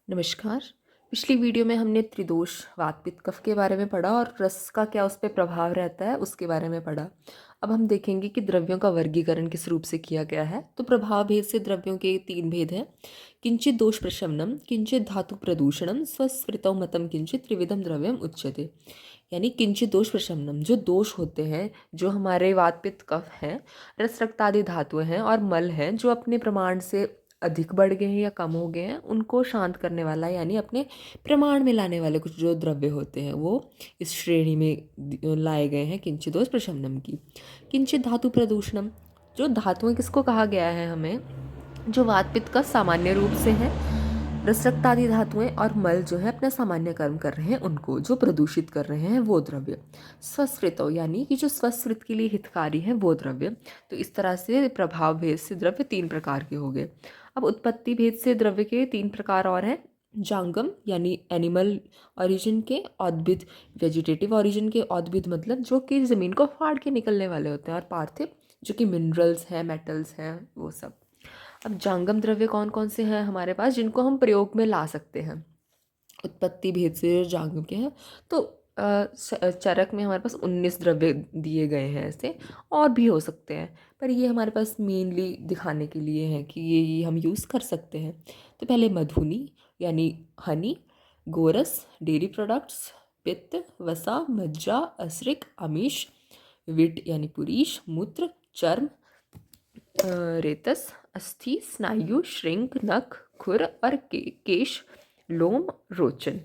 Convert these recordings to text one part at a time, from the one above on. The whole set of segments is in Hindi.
नमस्कार। पिछली वीडियो में हमने त्रिदोष वात पित्त कफ के बारे में पढ़ा और रस का क्या उस पे प्रभाव रहता है उसके बारे में पढ़ा। अब हम देखेंगे कि द्रव्यों का वर्गीकरण किस रूप से किया गया है। तो प्रभाव भेद से द्रव्यों के 3 भेद हैं। किंचित दोष प्रशमनम, किंचित धातु प्रदूषणम, स्वस्फृतौ मतम किंचित त्रिविधम द्रव्यम उच्यते। यानी किंचित दोष प्रशमनम, जो दोष होते हैं, जो हमारे वात पित्त कफ हैं, रस रक्त आदि धातुएं हैं और मल हैं, जो अपने प्रमाण से अधिक बढ़ गए हैं या कम हो गए हैं, उनको शांत करने वाला यानी अपने प्रमाण में लाने वाले कुछ जो द्रव्य होते हैं वो इस श्रेणी में लाए गए हैं किंचित दोष प्रशमनम की। किंचित धातु प्रदूषणम, जो धातुएं किसको कहा गया है हमें, जो वात पित्त का सामान्य रूप से है। रस रक्त आदि धातुएं और मल जो है अपना सामान्य कर्म कर रहे हैं, उनको जो प्रदूषित कर रहे हैं वो द्रव्य। स्वस्फृतो, यानी कि जो स्वस्फृत के लिए हितकारी है वो द्रव्य। तो इस तरह से प्रभाव भेद से द्रव्य 3 प्रकार के हो गए। अब उत्पत्ति भेद से द्रव्य के 3 प्रकार और हैं। जांगम यानी एनिमल ओरिजिन के, औद्भिद वेजिटेटिव ओरिजिन के। औद्भिद मतलब जो कि ज़मीन को फाड़ के निकलने वाले होते हैं, और पार्थिव जो कि मिनरल्स हैं, मेटल्स हैं, वो सब। अब जांगम द्रव्य कौन कौन से हैं हमारे पास जिनको हम प्रयोग में ला सकते हैं उत्पत्ति भेद से जांगम के हैं। तो चरक में हमारे पास 19 द्रव्य दिए गए हैं, ऐसे और भी हो सकते हैं, पर ये हमारे पास मेनली दिखाने के लिए हैं कि ये हम यूज़ कर सकते हैं। तो पहले मधुनी यानी हनी, गोरस डेयरी प्रोडक्ट्स, पित्त वसा मज्जा असरिक आमिष, विट यानी पुरीश, मूत्र, चर्म, रेतस, अस्थि, स्नायु, श्रृंग, नख, खुर और केश, लोम, रोचन।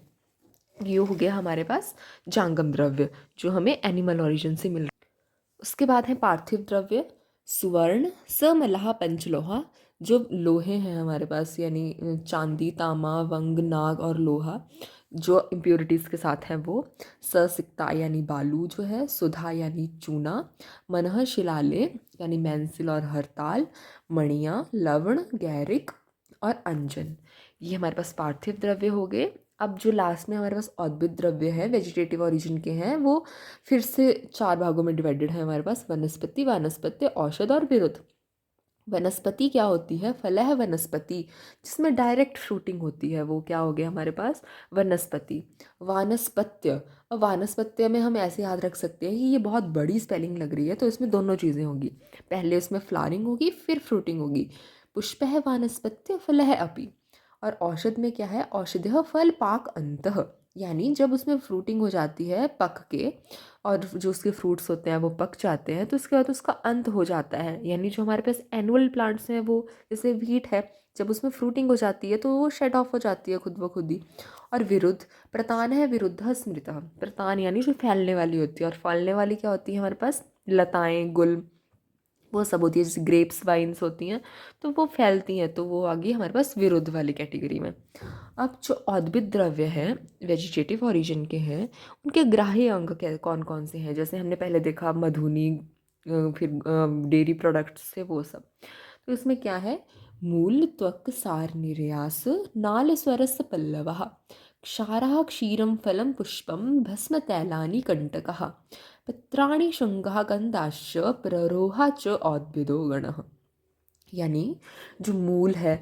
ये हो गया हमारे पास जांगम द्रव्य जो हमें एनिमल ओरिजिन से मिल रहा है। उसके बाद है पार्थिव द्रव्य। सुवर्ण, समलहा, पंचलोहा, जो लोहे हैं हमारे पास, यानी चांदी, तांबा, वंग, नाग और लोहा जो इम्प्योरिटीज़ के साथ हैं वो। ससिकता यानी बालू जो है। सुधा यानी चूना। मनः, शिलाले यानी मैंसिल और हरताल। मणियाँ, लवण, गैरिक और अंजन। ये हमारे पास पार्थिव द्रव्य हो गए। अब जो लास्ट में हमारे पास औद्भिद द्रव्य है, वेजिटेटिव ओरिजिन के हैं, वो फिर से 4 भागों में डिवाइडेड है हमारे पास। वनस्पति, वानस्पत्य, औषध और विरुद्ध। वनस्पति क्या होती है? फलह वनस्पति, जिसमें डायरेक्ट फ्रूटिंग होती है, वो क्या हो गया हमारे पास? वनस्पति। वानस्पत्य, और वानस्पत्य में हम ऐसे याद रख सकते हैं कि ये बहुत बड़ी स्पेलिंग लग रही है, तो इसमें दोनों चीज़ें होंगी। पहले इसमें फ्लावरिंग होगी, फिर फ्रूटिंग होगी। पुष्पः वानस्पत्य फलः अपि। और औषध में क्या है? औषधयः फल पाक अंतः, यानी जब उसमें फ्रूटिंग हो जाती है पक के, और जो उसके फ्रूट्स होते हैं वो पक जाते हैं, तो उसके बाद उसका अंत हो जाता है। यानी जो हमारे पास एनुअल प्लांट्स हैं, वो जैसे वीट है, जब उसमें फ्रूटिंग हो जाती है तो वो शेड ऑफ हो जाती है खुद ब खुद ही। और विरुद्ध, प्रतान है विरुद्ध स्मृता। प्रतान यानी जो फैलने वाली होती है, और फलने वाली क्या होती है हमारे पास? लताएं, गुल, वो सब होती है। जैसे ग्रेप्स, वाइन्स होती हैं, तो वो फैलती हैं, तो वो आ गई हमारे पास विरुद्ध वाली कैटेगरी में। अब जो औद्भिद द्रव्य हैं, वेजिटेटिव ओरिजिन के हैं, उनके ग्राह्य अंग क्या कौन कौन से हैं? जैसे हमने पहले देखा मधुनी, फिर डेयरी प्रोडक्ट्स से वो सब। तो इसमें क्या है? मूल, त्वक, सार, निर्यास, नाल, स्वरस, पल्लवः, क्षारः, क्षीरं, फलं, पुष्पं, भस्म, तैलानि, कंटकः, पत्राणि, शृंगः, गन्धाश्च, प्ररोहा च औद्भिदो गणः। यानी जो मूल है,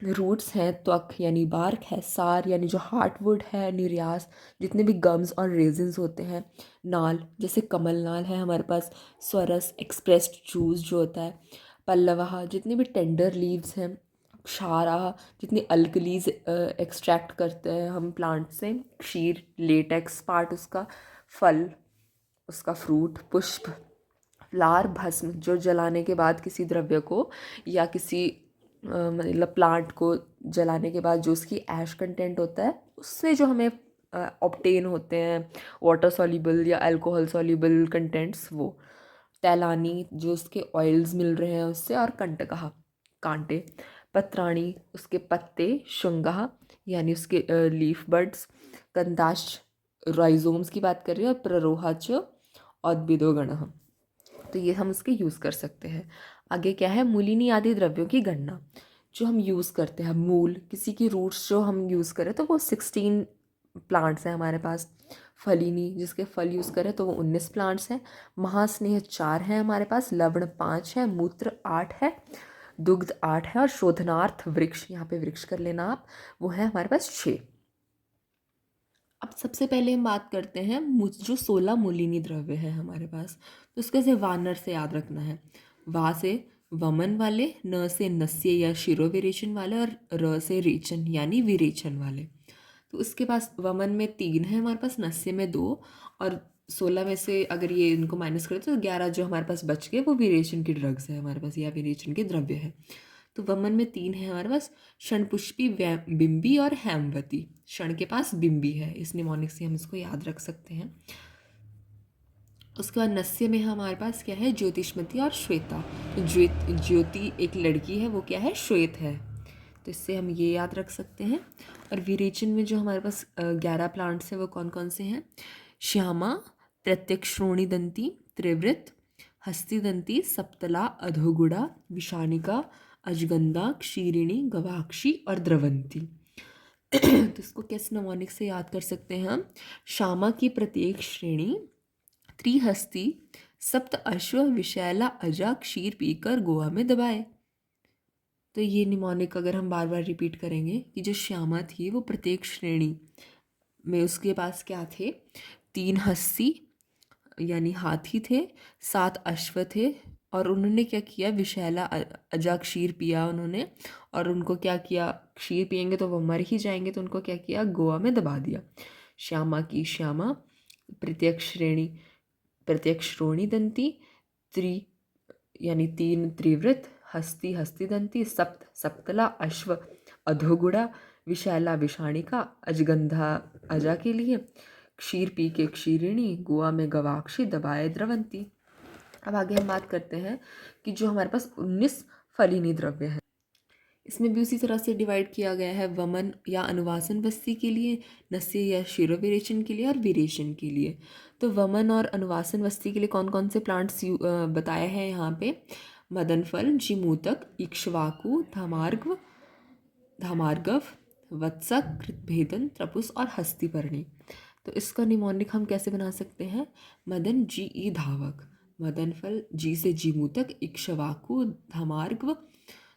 रूट्स हैं, त्वक यानी बार्क है, सार यानी जो हार्टवुड है, निर्यास जितने भी गम्स और रेजिन्स होते हैं, नाल जैसे कमल नाल है हमारे पास, स्वरस एक्सप्रेस्ड जूस जो होता है, पल्लवा जितने भी टेंडर लीव्स हैं, क्षारा जितनी अल्कलीज एक्सट्रैक्ट करते हैं हम प्लांट से, क्षीर लेटेक्स पार्ट उसका, फल उसका फ्रूट, पुष्प, फ्लावर, भस्म जो जलाने के बाद किसी द्रव्य को या किसी मतलब प्लांट को जलाने के बाद जो उसकी ऐश कंटेंट होता है, उससे जो हमें ऑब्टेन होते हैं वाटर सॉल्युबल या अल्कोहल सॉल्युबल कंटेंट्स, वो। तैलानी जो उसके ऑयल्स मिल रहे हैं उससे, और कंटकः कांटे। पत्राणी उसके पत्ते, शुंगा यानी उसके लीफ बड्स, कंदाश राइजोम्स की बात कर रहे हैं, और प्ररोहा च औद्भिदो गणः। तो ये हम उसके यूज़ कर सकते हैं। आगे क्या है? मूलिनी आदि द्रव्यों की गणना जो हम यूज़ करते हैं। मूल किसी की रूट्स जो हम यूज़ करें तो वो 16 प्लांट्स हैं हमारे पास। फलिनी जिसके फल यूज़ करें तो वो 19 प्लांट्स हैं। महास्नेह 4 हैं हमारे पास। लवण 5 है। मूत्र 8 है। दुग्ध 8 है और शोधनार्थ वृक्ष, यहाँ पे वृक्ष कर लेना आप, वो है हमारे पास 6। अब सबसे पहले हम बात करते हैं जो 16 मूलिनी द्रव्य है हमारे पास, तो उसके से वानर से याद रखना है। वा से वमन वाले, न से नस्य या शिरोविरेचन वाले, और र से रेचन यानी विरेचन वाले। तो उसके पास वमन में 3 है हमारे पास, नस्य में 2, और 16 में से अगर ये इनको माइनस करें तो 11 जो हमारे पास बच गए वो विरेचन की ड्रग्स है हमारे पास, या विरेचन के द्रव्य है। तो वमन में 3 है हमारे पास, क्षणपुष्पी, बिंबी और हेमवती। क्षण के पास बिंबी है, इस निमोनिक से हम इसको याद रख सकते हैं। उसके बाद नस्य में हमारे पास क्या है, ज्योतिष्मती और श्वेता। तो ज्योति एक लड़की है, वो क्या है, श्वेत है, तो इससे हम ये याद रख सकते हैं। और विरेचन में जो हमारे पास 11 प्लांट्स हैं वो कौन कौन से हैं, श्यामा, प्रत्यक्षरोणी दंती, त्रिवृत, हस्तिदंती, सप्तला, अधोगुड़ा, विषानिका, अजगंधा, क्षीरिणी, गवाक्षी और द्रवंती। तो इसको किस नमोनिक से याद कर सकते हैं हम, श्यामा की प्रत्येक श्रेणी, त्रिहस्ती, सप्त अश्व, विशैला, अजा, क्षीर पीकर गोवा में दबाए। तो ये निमोनिक अगर हम बार बार रिपीट करेंगे कि जो श्यामा थी वो प्रत्येक श्रेणी में उसके पास क्या थे, 3 हस्ती यानी हाथी थे, 7 अश्व थे, और उन्होंने क्या किया, विशैला अजा क्षीर पिया उन्होंने, और उनको क्या किया, क्षीर पियेंगे तो वो मर ही जाएंगे, तो उनको क्या किया, गोवा में दबा दिया। श्यामा की श्यामा, प्रत्यक्ष श्रोणी दंती, यानी 3 त्रिवृत, हस्ती हस्तिदंती, सप्तला अश्व, अधोगुड़ा, विशैला विषाणिका, अजगंधा अजा के लिए, क्षीर पी के क्षीरिणी, गोवा में गवाक्षी, दबाए द्रवंती। अब आगे हम बात करते हैं कि जो हमारे पास 19 फलिनी द्रव्य है, इसमें भी उसी तरह से डिवाइड किया गया है, वमन या अनुवासन वस्ती के लिए, नस्य या शिरोविरेचन के लिए, और विरेचन के लिए। तो वमन और अनुवासन वस्ती के लिए कौन कौन से प्लांट्स बताए हैं यहाँ पे, मदनफल, जिमूतक, इक्ष्वाकु, धामार्गव, वत्सक, कृतभेदन, त्रपुस और हस्तिपर्णी। तो इसका निमोनिक हम कैसे बना सकते हैं, मदन जी ई धावक, मदनफल जी से जीमूतक, इक्ष्वाकु,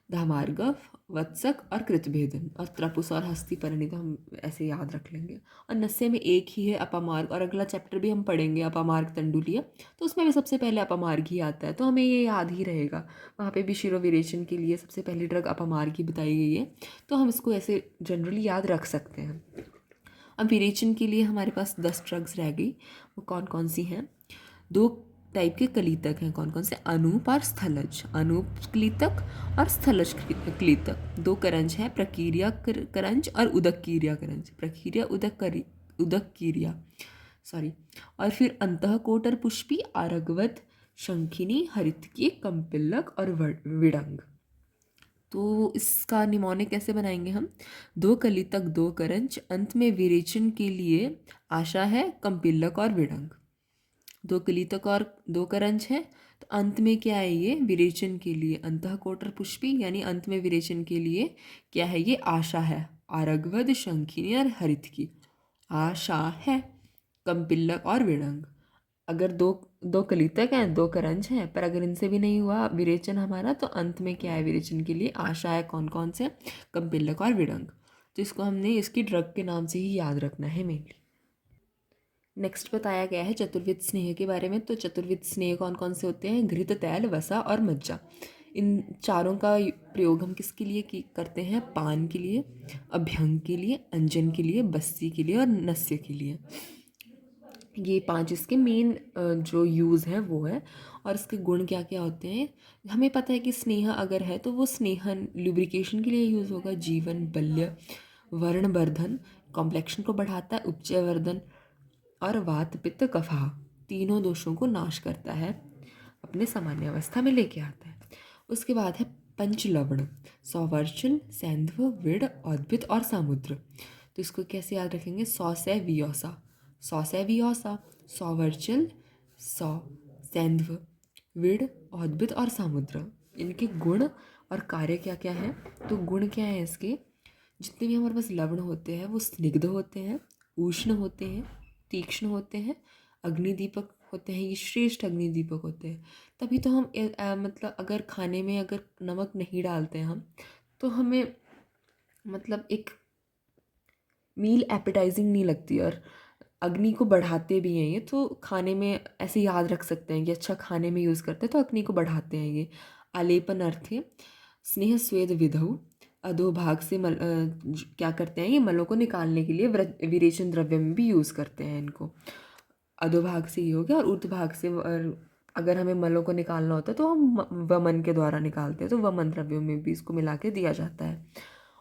धामार्गव, वत्सक और कृतभेदन, और त्रपुस और हस्तिपर्णी तो हम ऐसे याद रख लेंगे। और नस्य में एक ही है, अपामार्ग, और अगला चैप्टर भी हम पढ़ेंगे अपामार्ग तंडुलिया, तो उसमें भी सबसे पहले अपामार्ग ही आता है, तो हमें ये याद ही रहेगा। वहाँ पे भी शिरोविरेचन के लिए सबसे पहली ड्रग अपामार्ग ही बताई गई है, तो हम इसको ऐसे जनरली याद रख सकते हैं। अब विरेचन के लिए हमारे पास 10 ड्रग्स रह गई, वो कौन कौन सी हैं, 2 टाइप के कलीतक हैं, कौन कौन से, अनूप और स्थलज, अनूप क्लीतक और स्थलज क्लीतक। 2 करंज हैं, प्रकीरिया करंज और उदक कीरिया करंज, प्रकीरिया उदक कीरिया, सॉरी। और फिर अंतःकोटर पुष्पी, आरगवत, शंखिनी, हरितकी, कंपिल्लक और विडंग। तो इसका निमोनिक कैसे बनाएंगे हम, 2 कलीतक, 2 करंज, अंत में विरेचन के लिए आशा है, कंपिल्लक और विडंग। 2 कलीतक और 2 करंज हैं, तो अंत में क्या है, ये विरेचन के लिए अंतःकोटर पुष्पी, यानी अंत में विरेचन के लिए क्या है, ये आशा है, आरगवद, शंखिनी और हरितकी। आशा है, कंपिल्लक और विडंग। अगर दो कलीतक हैं, 2 करंज हैं, पर अगर इनसे भी नहीं हुआ विरेचन हमारा, तो अंत में क्या है, विरेचन के लिए आशा है, कौन कौन से, कंपिल्लक और विडंग। तो इसको हमने इसकी ड्रग के नाम से ही याद रखना है मेनली। नेक्स्ट बताया गया है चतुर्विध स्नेह के बारे में। तो चतुर्विध स्नेह कौन कौन से होते हैं, घृत, तैल, वसा और मज्जा। इन चारों का प्रयोग हम किसके लिए करते हैं, पान के लिए, अभ्यंग के लिए, अंजन के लिए, बस्ती के लिए और नस्य के लिए। ये 5 इसके मेन जो यूज़ है वो है। और इसके गुण क्या क्या होते हैं, हमें पता है कि स्नेह अगर है तो वो स्नेहन लुब्रिकेशन के लिए यूज़ होगा, जीवन, बल्य, वर्णवर्धन, कॉम्प्लेक्शन को बढ़ाता है, उपचयवर्धन, और वात पित्त कफा तीनों दोषों को नाश करता है, अपने सामान्य अवस्था में लेके आता है। उसके बाद है पंचलवण, सौवर्चल, सैंधव, विड़, औद्भिद और सामुद्र। तो इसको कैसे याद रखेंगे, सौ से वियोसा, सौवर्चल, सैंधव, विड़, औद्भिद और सामुद्र। इनके गुण और कार्य क्या क्या है, तो गुण क्या है इसके, जितने भी हमारे पास लवण होते हैं वो स्निग्ध होते हैं, उष्ण होते हैं, तीक्ष्ण होते हैं, अग्निदीपक होते हैं, ये श्रेष्ठ अग्नि दीपक होते हैं। तभी तो हम मतलब अगर खाने में अगर नमक नहीं डालते हैं हम, तो हमें मतलब एक मील एपेटाइजिंग नहीं लगती, और अग्नि को बढ़ाते भी हैं ये, तो खाने में ऐसे याद रख सकते हैं कि अच्छा खाने में यूज़ करते हैं तो अग्नि को बढ़ाते हैं ये। आलेपन अर्थ है स्नेह स्वेद विधौ, अधोभाग से क्या करते हैं, ये मलों को निकालने के लिए विरेचन द्रव्य में भी यूज़ करते हैं इनको। अधोभाग से ये हो गया, और ऊर्ध्वभाग से अगर हमें मलों को निकालना होता है तो हम वमन के द्वारा निकालते हैं, तो वमन द्रव्यों में भी इसको मिला के दिया जाता है।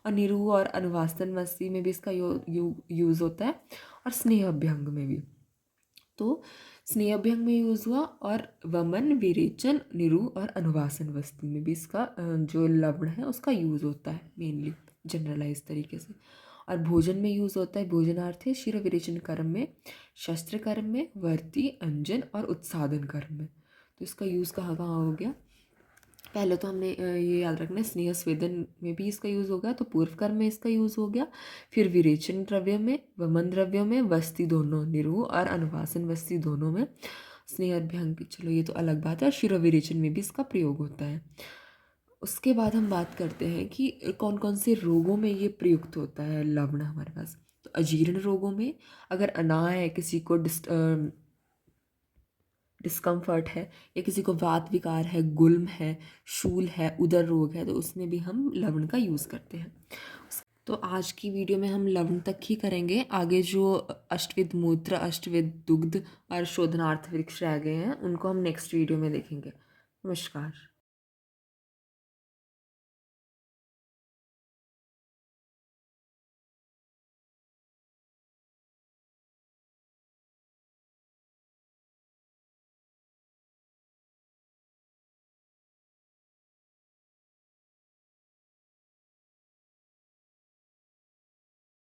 और निरूह और अनुवासन वस्ती में भी इसका यूज़ होता है, और स्नेह अभ्यंग में भी। तो स्नेह अभ्यंग में यूज़ हुआ, और वमन, विरेचन, निरूह और अनुवासन वस्ती में भी इसका जो लवण है उसका यूज़ होता है मेनली जनरलाइज तरीके से। और भोजन में यूज़ होता है, भोजनार्थ है शिरो विरेचन कर्म में, शस्त्र कर्म में, वर्ती, अंजन और उत्सादन कर्म में। तो इसका यूज़ कहाँ कहाँ हो गया, पहले तो हमने ये याद रखना है, स्नेह स्वेदन में भी इसका यूज़ होगा, तो पूर्व कर्म में इसका यूज़ हो गया। फिर विरेचन द्रव्य में, वमन द्रव्यों में, वस्ती दोनों, निरूह और अनुवासन वस्ती दोनों में, स्नेह अभ्यंग चलो ये तो अलग बात है, और शिरो विरेचन में भी इसका प्रयोग होता है। उसके बाद हम बात करते हैं कि कौन कौन से रोगों में ये प्रयुक्त होता है लवण हमारे पास। तो अजीर्ण रोगों में, अगर अनाह है, किसी को डिस्कम्फर्ट है, या किसी को वात विकार है, गुल्म है, शूल है, उदर रोग है, तो उसमें भी हम लवण का यूज़ करते हैं। तो आज की वीडियो में हम लवण तक ही करेंगे, आगे जो अष्टविध मूत्र, अष्टविध दुग्ध और शोधनार्थ वृक्ष रह गए हैं उनको हम नेक्स्ट वीडियो में देखेंगे। नमस्कार।